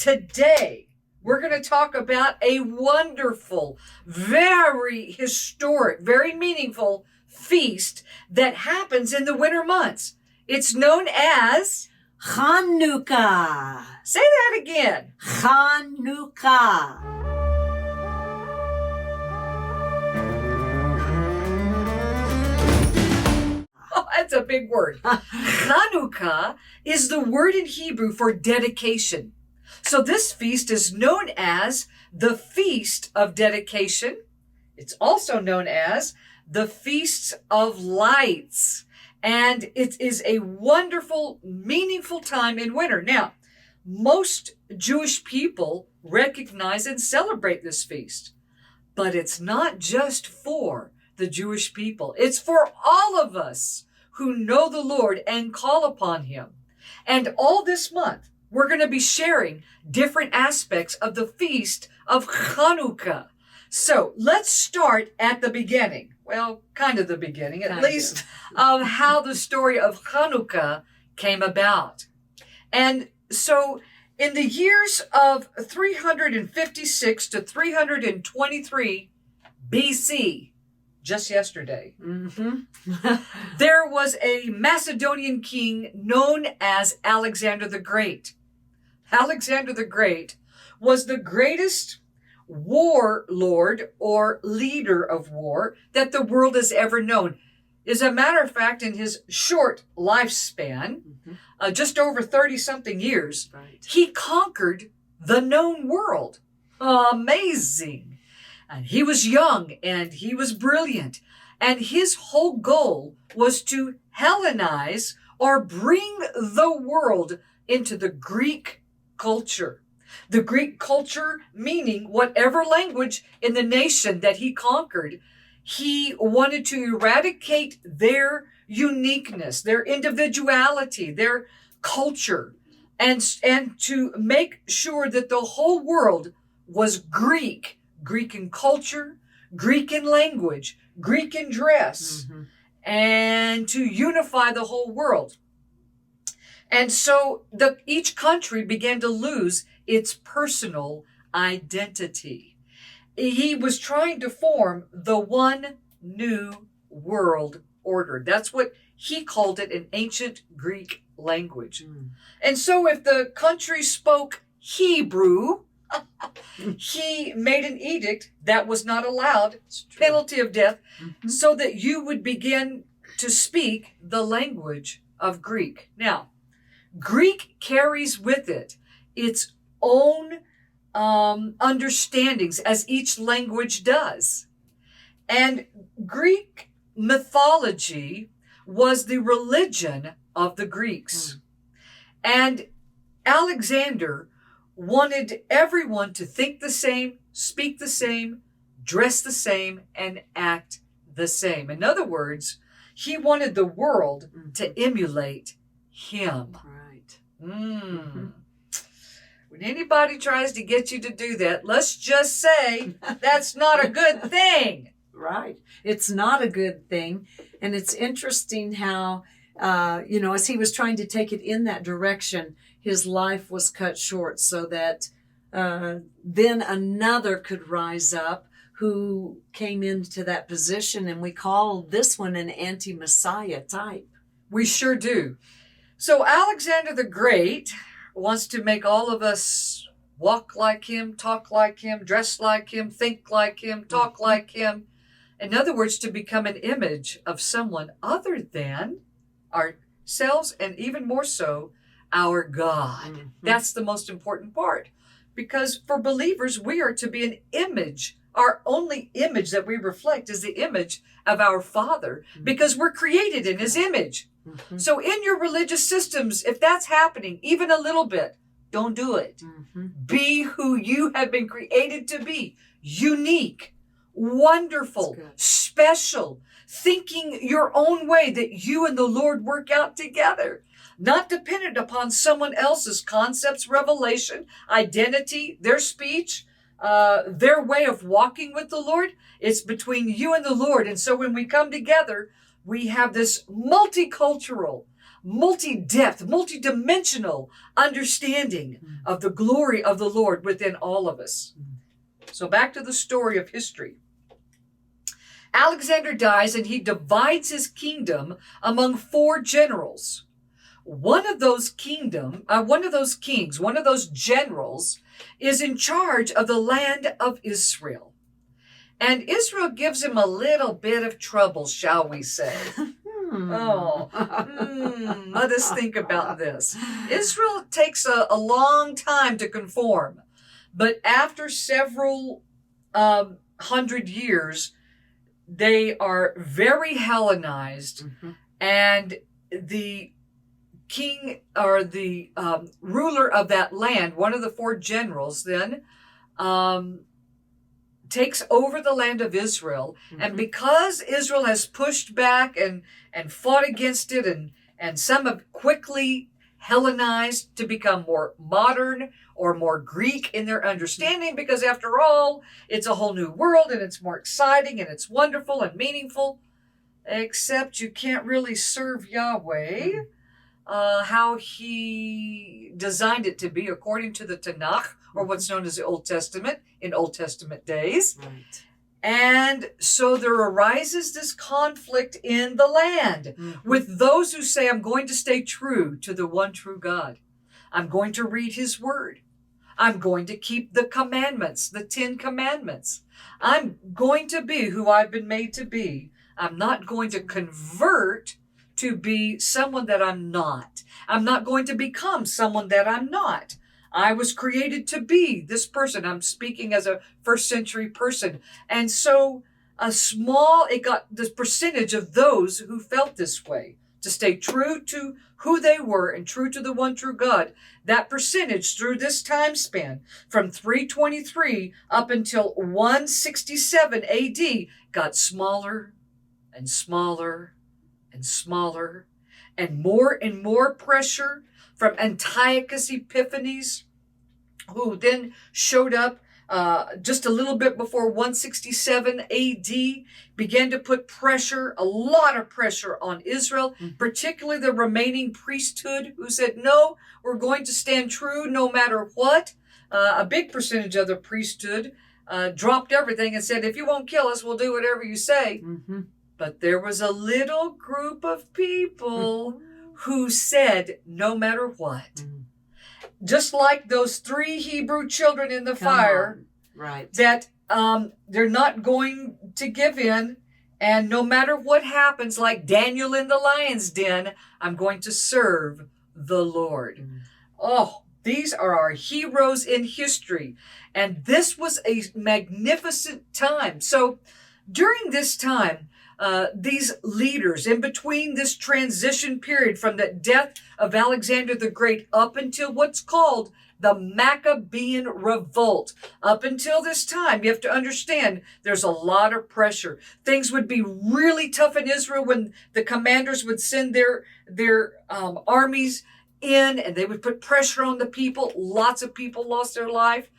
Today, we're going to talk about a wonderful, very historic, very meaningful feast that happens in the winter months. It's known as Hanukkah. Say that again. Hanukkah. Oh, that's a big word. Hanukkah is the word in Hebrew for dedication. So this feast is known as the Feast of Dedication. It's also known as the Feast of Lights. And it is a wonderful, meaningful time in winter. Now, most Jewish people recognize and celebrate this feast. But it's not just for the Jewish people. It's for all of us who know the Lord and call upon him. And all this month, we're going to be sharing different aspects of the Feast of Hanukkah. So let's start at the beginning. Well, kind of the beginning, at least, of how the story of Hanukkah came about. And so in the years of 356 to 323 BC, just yesterday, there was a Macedonian king known as Alexander the Great. Alexander the Great was the greatest warlord or leader of war that the world has ever known. As a matter of fact, in his short lifespan, just over 30-something years, he conquered the known world. Amazing. And he was young and he was brilliant. And his whole goal was to Hellenize or bring the world into the Greek culture. The Greek culture meaning whatever language in the nation that he conquered, he wanted to eradicate their uniqueness, their individuality, their culture, and to make sure that the whole world was Greek. Greek in culture, Greek in language, Greek in dress, and to unify the whole world. And so each country began to lose its personal identity. He was trying to form the one new world order. That's what he called it in ancient Greek language. And so if the country spoke Hebrew, he made an edict that was not allowed, penalty of death, so that you would begin to speak the language of Greek. Now, Greek carries with it its own understandings, as each language does. And Greek mythology was the religion of the Greeks. And Alexander wanted everyone to think the same, speak the same, dress the same, and act the same. In other words, he wanted the world to emulate him. When anybody tries to get you to do that, let's just say that's not a good thing. Right. It's not a good thing. And it's interesting how, as he was trying to take it in that direction, his life was cut short so that then another could rise up who came into that position. And we call this one an anti-Messiah type. We sure do. So Alexander the Great wants to make all of us walk like him, talk like him, dress like him, think like him, talk like him. In other words, to become an image of someone other than ourselves, and even more so, our God. That's the most important part. Because for believers, we are to be an image. Our only image that we reflect is the image of our Father, because we're created in his image. So in your religious systems, if that's happening, even a little bit, don't do it. Be who you have been created to be. Unique, wonderful, special, thinking your own way that you and the Lord work out together. Not dependent upon someone else's concepts, revelation, identity, their speech, their way of walking with the Lord. It's between you and the Lord. And so when we come together, we have this multicultural, multi-depth, multi-dimensional understanding of the glory of the Lord within all of us. So back to the story of history. Alexander dies and he divides his kingdom among 4 generals. One of those kings, one of those generals is in charge of the land of Israel. And Israel gives him a little bit of trouble, shall we say. Let us think about this. Israel takes a long time to conform, but after several hundred years, they are very Hellenized, and the king or the ruler of that land, one of the 4 generals, then takes over the land of Israel. And because Israel has pushed back and fought against it, and some have quickly Hellenized to become more modern or more Greek in their understanding, because after all, it's a whole new world and it's more exciting and it's wonderful and meaningful, except you can't really serve Yahweh how he designed it to be according to the Tanakh, or what's known as the Old Testament in Old Testament days. Right. And so there arises this conflict in the land with those who say, I'm going to stay true to the one true God. I'm going to read his word. I'm going to keep the commandments, the 10 commandments. I'm going to be who I've been made to be. I'm not going to convert to be someone that I'm not. I'm not going to become someone that I'm not. I was created to be this person. I'm speaking as a first century person. And so it got this percentage of those who felt this way, to stay true to who they were and true to the one true God. That percentage through this time span from 323 up until 167 AD got smaller and smaller and smaller, and more pressure from Antiochus Epiphanes, who then showed up just a little bit before 167 AD, began to put pressure, a lot of pressure on Israel, particularly the remaining priesthood, who said, no, we're going to stand true no matter what. A big percentage of the priesthood dropped everything and said, if you won't kill us, we'll do whatever you say. But there was a little group of people who said, no matter what, just like those 3 Hebrew children in the fire, right? That they're not going to give in. And no matter what happens, like Daniel in the lion's den, I'm going to serve the Lord. Oh, these are our heroes in history. And this was a magnificent time. So during this time, these leaders, in between this transition period from the death of Alexander the Great up until what's called the Maccabean Revolt, up until this time, you have to understand there's a lot of pressure. Things would be really tough in Israel when the commanders would send their armies in, and they would put pressure on the people. Lots of people lost their life.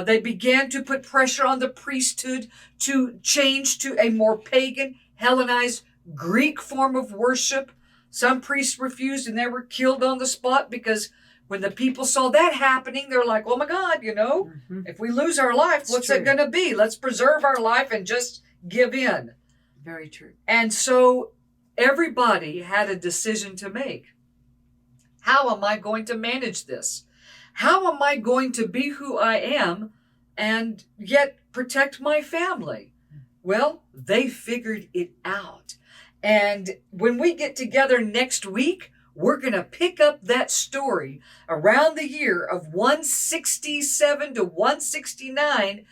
They began to put pressure on the priesthood to change to a more pagan, Hellenized Greek form of worship. Some priests refused and they were killed on the spot, because when the people saw that happening, they're like, oh my God, if we lose our life, what's it going to be? Let's preserve our life and just give in. Very true. And so everybody had a decision to make. How am I going to manage this? How am I going to be who I am and yet protect my family? Well, they figured it out. And when we get together next week, we're going to pick up that story around the year of 167 to 169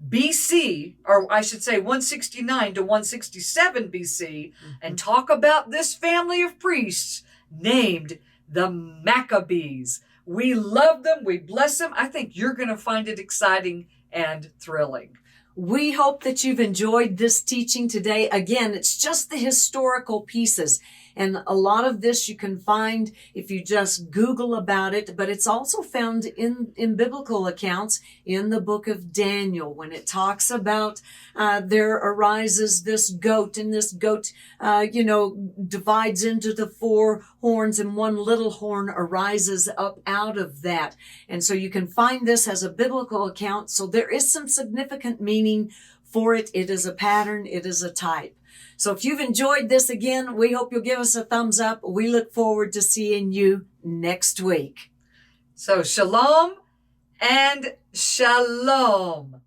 BC, or I should say 169 to 167 BC, and talk about this family of priests named the Maccabees. We love them. We bless them. I think you're going to find it exciting and thrilling. We hope that you've enjoyed this teaching today. Again, it's just the historical pieces. And a lot of this you can find if you just Google about it, but it's also found in biblical accounts in the book of Daniel, when it talks about there arises this goat, and this goat, divides into the 4 horns, and one little horn arises up out of that. And so you can find this as a biblical account. So there is some significant meaning for it. It is a pattern. It is a type. So if you've enjoyed this, again, we hope you'll give us a thumbs up. We look forward to seeing you next week. So shalom and shalom.